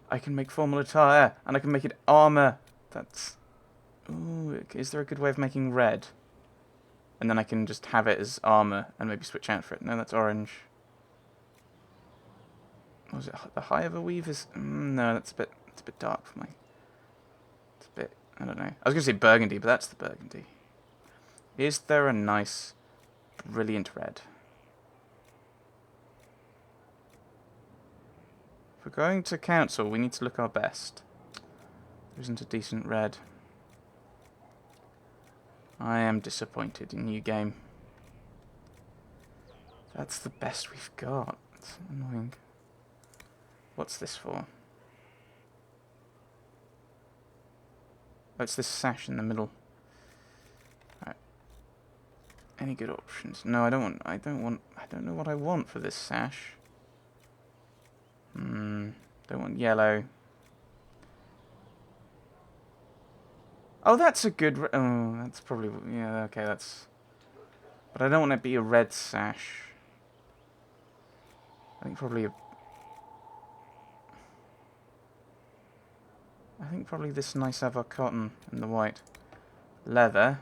I can make formal attire, and I can make it armor. That's... Ooh, is there a good way of making red? And then I can just have it as armor, and maybe switch out for it. No, that's orange. What was it? The high of a weave is... no, it's a bit dark for my... It's a bit... I don't know. I was going to say burgundy, but that's the burgundy. Is there a nice, brilliant red? If we're going to council, we need to look our best. There isn't a decent red. I am disappointed in you, game. That's the best we've got. It's annoying. What's this for? Oh, it's this sash in the middle. Right. Any good options? No, I don't know what I want for this sash. Don't want yellow. Oh, that's a good... oh, that's probably... yeah, okay, that's... But I don't want it to be a red sash. I think probably this nice avocado cotton and the white leather.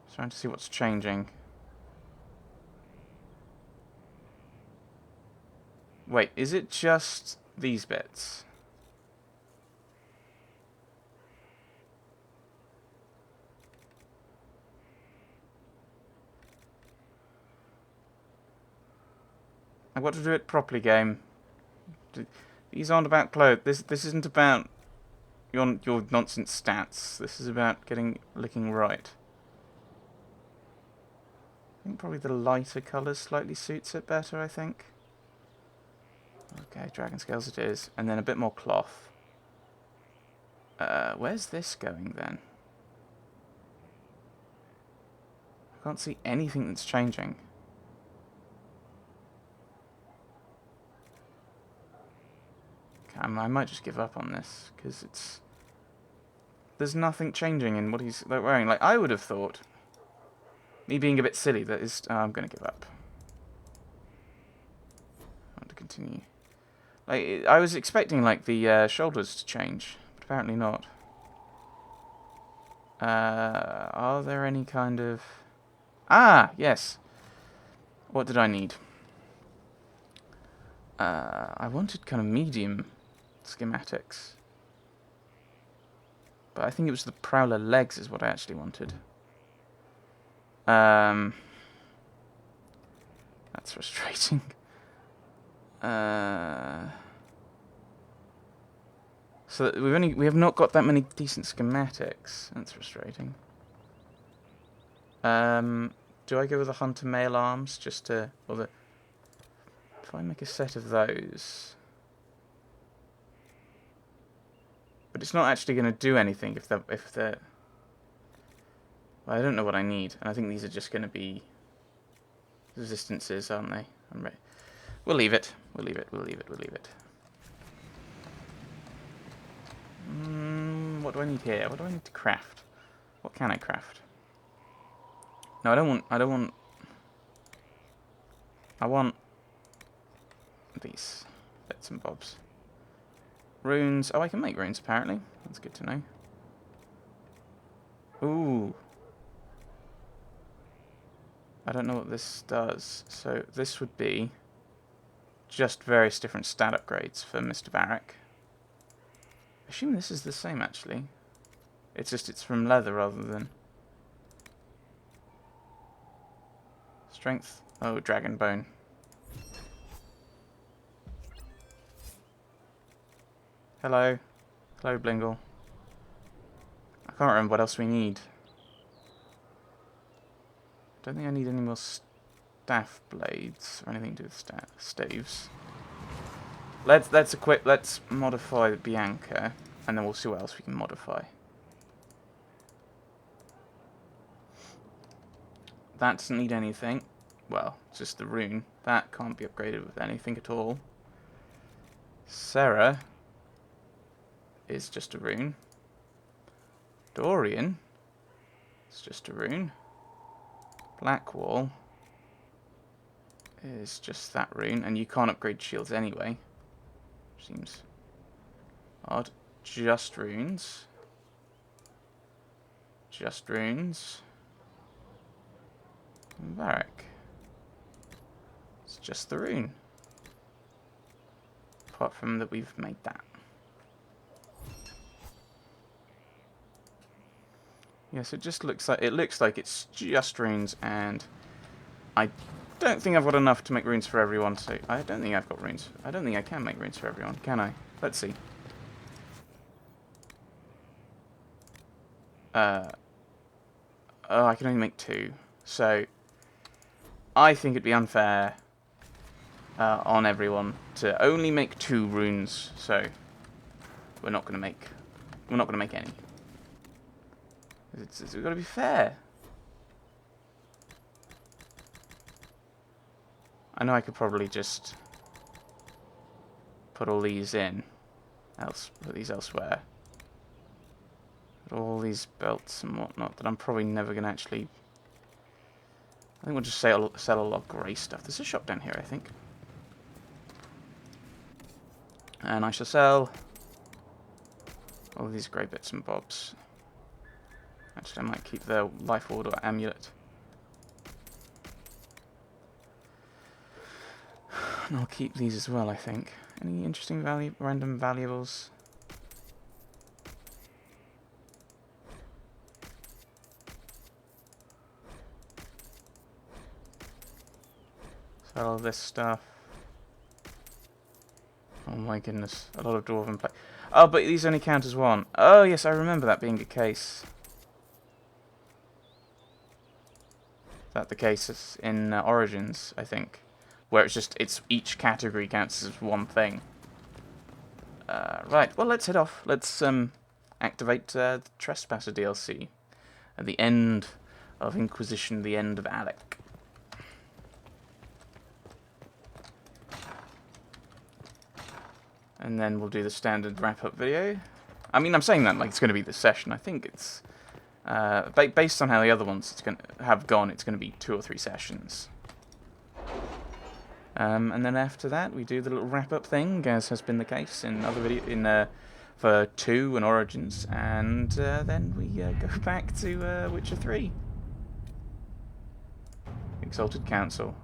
Just trying to see what's changing. Wait, is it just these bits? I've got to do it properly, game. These aren't about clothes. This isn't about your nonsense stats. This is about looking right. I think probably the lighter colours slightly suits it better, I think. Okay, dragon scales it is. And then a bit more cloth. Where's this going then? I can't see anything that's changing. Okay, I might just give up on this, because it's... there's nothing changing in what he's wearing. Like, I would have thought, me being a bit silly, that is... I'm going to give up. I want to continue. Like, I was expecting, like, the shoulders to change, but apparently not. Are there any kind of... ah, yes. What did I need? I wanted kind of medium schematics. But I think it was the prowler legs is what I actually wanted. That's frustrating. So we have not got that many decent schematics. That's frustrating. Do I go with the hunter male arms just to, or the? If I make a set of those, but it's not actually going to do anything if the. Well, I don't know what I need, and I think these are just going to be resistances, aren't they? I'm ready. We'll leave it. We'll leave it. We'll leave it. We'll leave it. What do I need here? What do I need to craft? What can I craft? No, I don't want... I want these bits and bobs. Runes. Oh, I can make runes, apparently. That's good to know. Ooh. I don't know what this does. So this would be just various different stat upgrades for Mr. Varric. I assume this is the same, actually. It's just it's from leather rather than... strength. Oh, dragon bone. Hello. Hello, Blingle. I can't remember what else we need. I don't think I need any more staff blades or anything to do with staves. Let's modify the Bianca, and then we'll see what else we can modify. That doesn't need anything. Well, it's just the rune. That can't be upgraded with anything at all. Sarah is just a rune. Dorian is just a rune. Blackwall is just that rune, and you can't upgrade shields anyway. Seems odd. Just runes. Just runes. Varric. It's just the rune. Apart from that we've made that. Yes, it just looks like it's just runes, and I don't think I've got enough to make runes for everyone. So I don't think I've got runes. I don't think I can make runes for everyone, can I? Let's see. Oh, I can only make 2. So I think it'd be unfair on everyone to only make 2 runes. So we're not gonna make any. It's got to be fair. I know I could probably just put all these in, put these elsewhere. Put all these belts and whatnot that I'm probably never going to actually... I think we'll just sell a lot of grey stuff. There's a shop down here, I think. And I shall sell all these grey bits and bobs. Actually, I might keep the Life Ward or Amulet. And I'll keep these as well, I think. Any interesting random valuables? Sell all this stuff. Oh my goodness, a lot of Dwarven play. Oh, but these only count as 1. Oh yes, I remember that being the case. Is that the case in Origins, I think? Where it's each category counts as 1 thing. Right, well let's head off. Let's activate the Trespasser DLC. At the end of Inquisition, the end of Alec. And then we'll do the standard wrap-up video. I mean, I'm saying that like it's going to be the session. I think it's... based on how the other ones have gone, it's going to be 2 or 3 sessions. And then after that, we do the little wrap-up thing, as has been the case in other for 2 and Origins, and then we go back to Witcher 3. Exalted Council.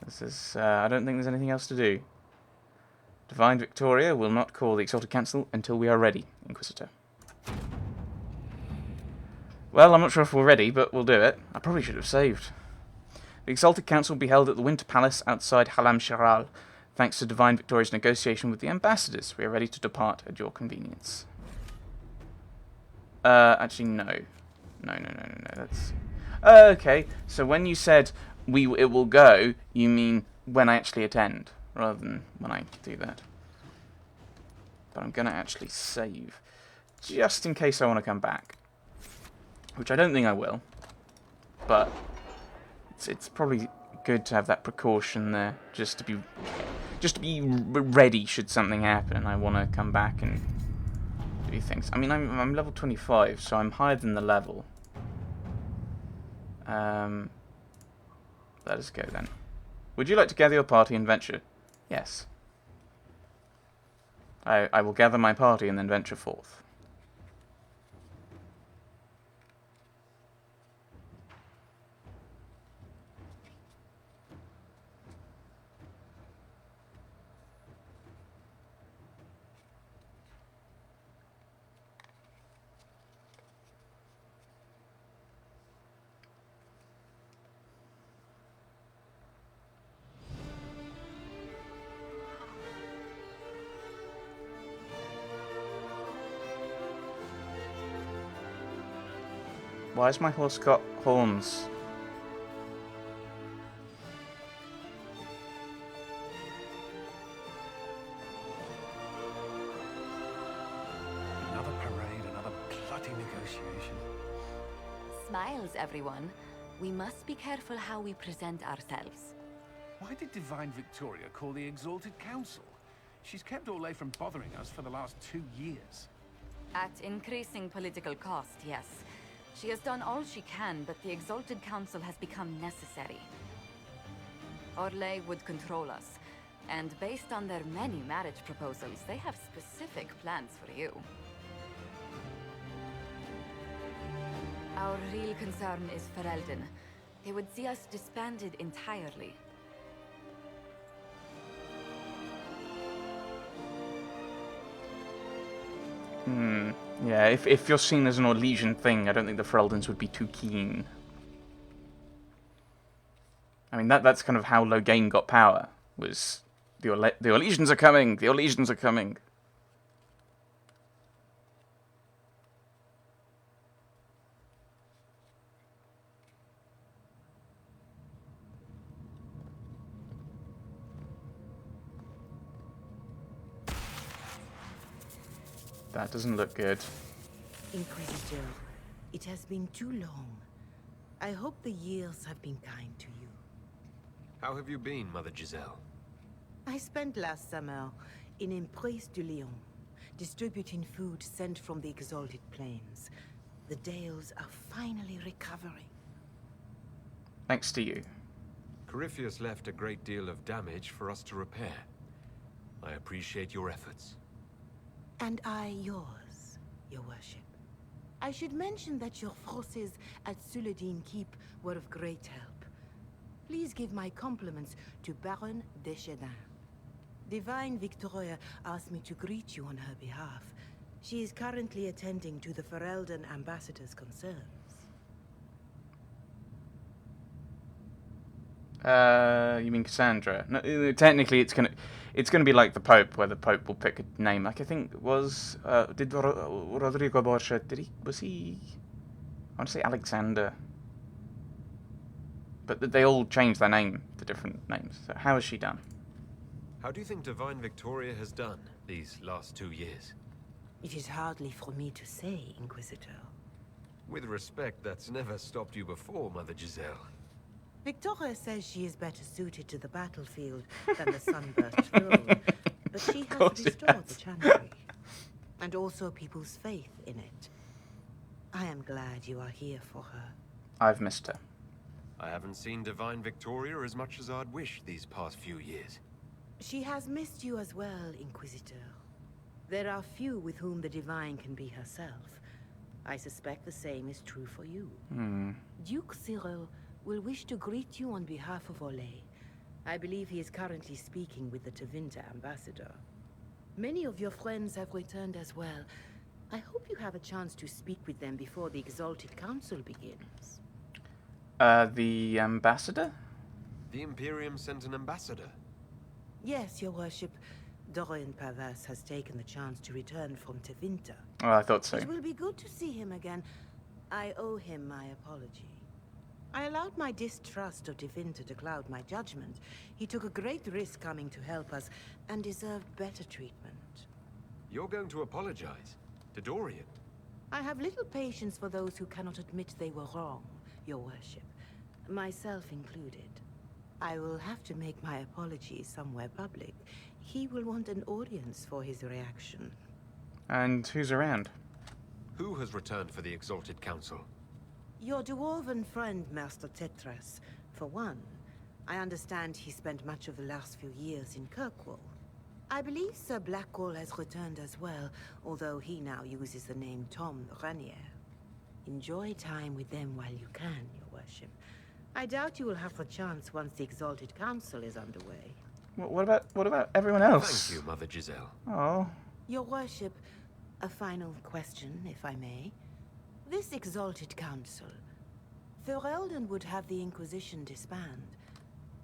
This is... I don't think there's anything else to do. Divine Victoria will not call the Exalted Council until we are ready, Inquisitor. Well, I'm not sure if we're ready, but we'll do it. I probably should have saved. The Exalted Council will be held at the Winter Palace outside Halam Sharal. Thanks to Divine Victoria's negotiation with the ambassadors, we are ready to depart at your convenience. Actually, no. No, that's... Okay, so when you said it will go, you mean when I actually attend, rather than when I do that. But I'm going to actually save, just in case I want to come back. Which I don't think I will, but it's probably good to have that precaution there, just to be ready should something happen and I want to come back and do things. I mean, I'm level 25, so I'm higher than the level. Let us go then. Would you like to gather your party and venture? Yes. I will gather my party and then venture forth. Why has my horse got horns? Another parade, another bloody negotiation. Smiles, everyone. We must be careful how we present ourselves. Why did Divine Victoria call the Exalted Council? She's kept Orlais from bothering us for the last 2 years. At increasing political cost, yes. She has done all she can, but the Exalted Council has become necessary. Orlais would control us, And based on their many marriage proposals, they have specific plans for you. Our real concern is Ferelden. They would see us disbanded entirely. Yeah, if you're seen as an Orlesian thing, I don't think the Fereldans would be too keen. I mean, that's kind of how Loghain got power, was the Orlesians are coming, the Orlesians are coming. That doesn't look good. Inquisitor, it has been too long. I hope the years have been kind to you. How have you been, Mother Giselle? I spent last summer in Emprise de Lyon, distributing food sent from the Exalted Plains. The Dales are finally recovering. Thanks to you. Corypheus left a great deal of damage for us to repair. I appreciate your efforts. And I yours, your worship. I should mention that your forces at Suladin Keep were of great help. Please give my compliments to Baron Deschedin. Divine Victoria asked me to greet you on her behalf. She is currently attending to the Ferelden ambassador's concerns. You mean Cassandra? No, technically, it's gonna be like the Pope, where the Pope will pick a name. Like I think it was did Rodrigo Borgia? Was he? I want to say Alexander, but they all changed their name to different names. So how has she done? How do you think Divine Victoria has done these last 2 years? It is hardly for me to say, Inquisitor. With respect, that's never stopped you before, Mother Giselle. Victoria says she is better suited to the battlefield than the sunburst throne, but she has restored the chantry, and also people's faith in it. I am glad you are here for her. I've missed her. I haven't seen Divine Victoria as much as I'd wish these past few years. She has missed you as well, Inquisitor. There are few with whom the Divine can be herself. I suspect the same is true for you. Duke Cyril will wish to greet you on behalf of Olay. I believe he is currently speaking with the Tevinter ambassador. Many of your friends have returned as well. I hope you have a chance to speak with them before the Exalted Council begins. The ambassador? The Imperium sent an ambassador. Yes, your worship. Dorian Pavas has taken the chance to return from Tevinter. Oh, I thought so. It will be good to see him again. I owe him my apology. I allowed my distrust of Tevinter to cloud my judgment. He took a great risk coming to help us, and deserved better treatment. You're going to apologize? To Dorian? I have little patience for those who cannot admit they were wrong, your worship. Myself included. I will have to make my apologies somewhere public. He will want an audience for his reaction. And who's around? Who has returned for the Exalted Council? Your dwarven friend, Master Tetras. For one, I understand he spent much of the last few years in Kirkwall. I believe Sir Blackwall has returned as well, although he now uses the name Tom Ranier. Enjoy time with them while you can, your worship. I doubt you will have the chance once the Exalted Council is underway. What about everyone else? Thank you, Mother Giselle. Oh. Your worship, a final question, if I may. This Exalted Council, Ferelden would have the Inquisition disband.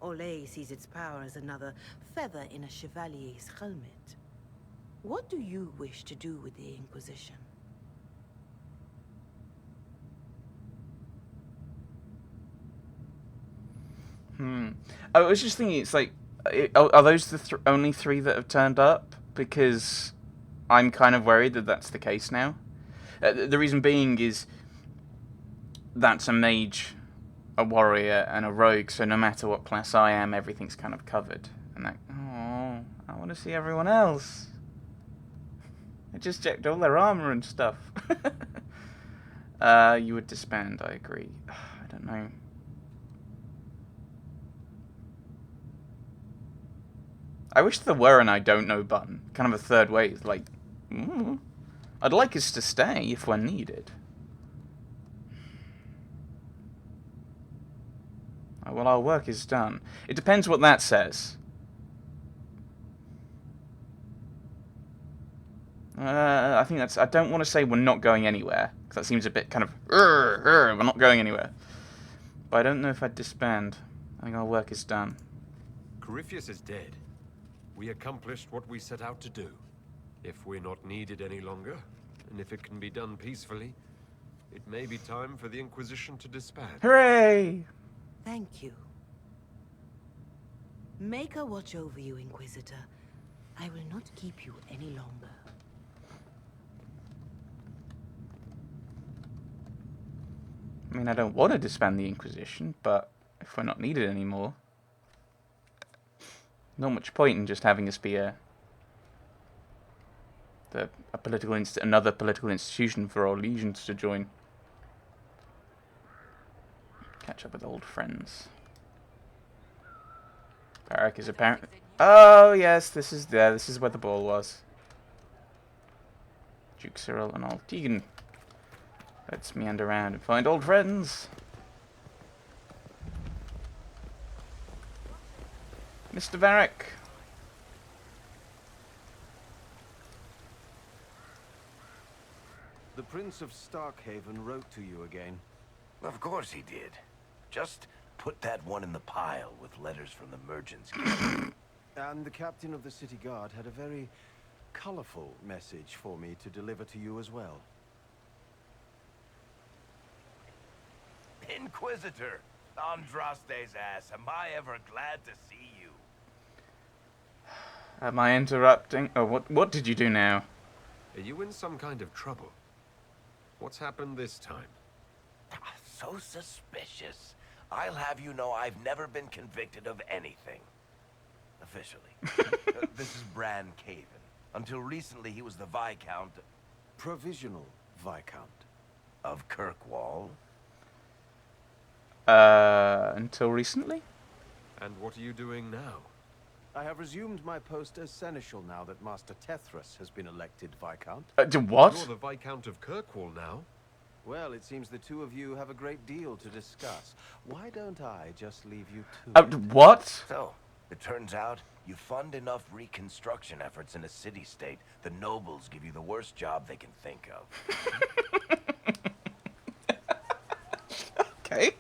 Olay sees its power as another feather in a chevalier's helmet. What do you wish to do with the Inquisition? I was just thinking, it's like, are those the only 3 that have turned up? Because I'm kind of worried that that's the case now. The reason being is that's a mage, a warrior, and a rogue, so no matter what class I am, everything's kind of covered. And like, oh, I want to see everyone else. I just checked all their armor and stuff. You would disband, I agree. I don't know. I wish there were an I don't know button. Kind of a third way. Like, I'd like us to stay if we're needed. Well, our work is done. It depends what that says. I think that's... I don't want to say we're not going anywhere, because that seems a bit kind of... we're not going anywhere. But I don't know if I'd disband. I think our work is done. Corypheus is dead. We accomplished what we set out to do. If we're not needed any longer, and if it can be done peacefully, it may be time for the Inquisition to disband. Hooray! Thank you. Make a watch over you, Inquisitor. I will not keep you any longer. I mean, I don't want to disband the Inquisition, but if we're not needed anymore, not much point in just having us be another political institution for our legions to join. Catch up with old friends. Varric is apparently... Oh, yes, this is where the ball was. Duke Cyril and old Tegan. Let's meander around and find old friends. Mr. Varric. The Prince of Starkhaven wrote to you again. Of course he did. Just put that one in the pile with letters from the Merchants Guild. And the captain of the city guard had a very colorful message for me to deliver to you as well. Inquisitor! Andraste's ass, am I ever glad to see you? Am I interrupting? Oh, what did you do now? Are you in some kind of trouble? What's happened this time? So suspicious. I'll have you know I've never been convicted of anything. Officially. This is Bran Caven. Until recently he was the Viscount... Provisional Viscount. Of Kirkwall. Until recently? And what are you doing now? I have resumed my post as Seneschal now that Master Tethras has been elected Viscount. What? You're the Viscount of Kirkwall now. Well, it seems the two of you have a great deal to discuss. Why don't I just leave you to it? What? So, it turns out you fund enough reconstruction efforts in a city-state, the nobles give you the worst job they can think of. Okay.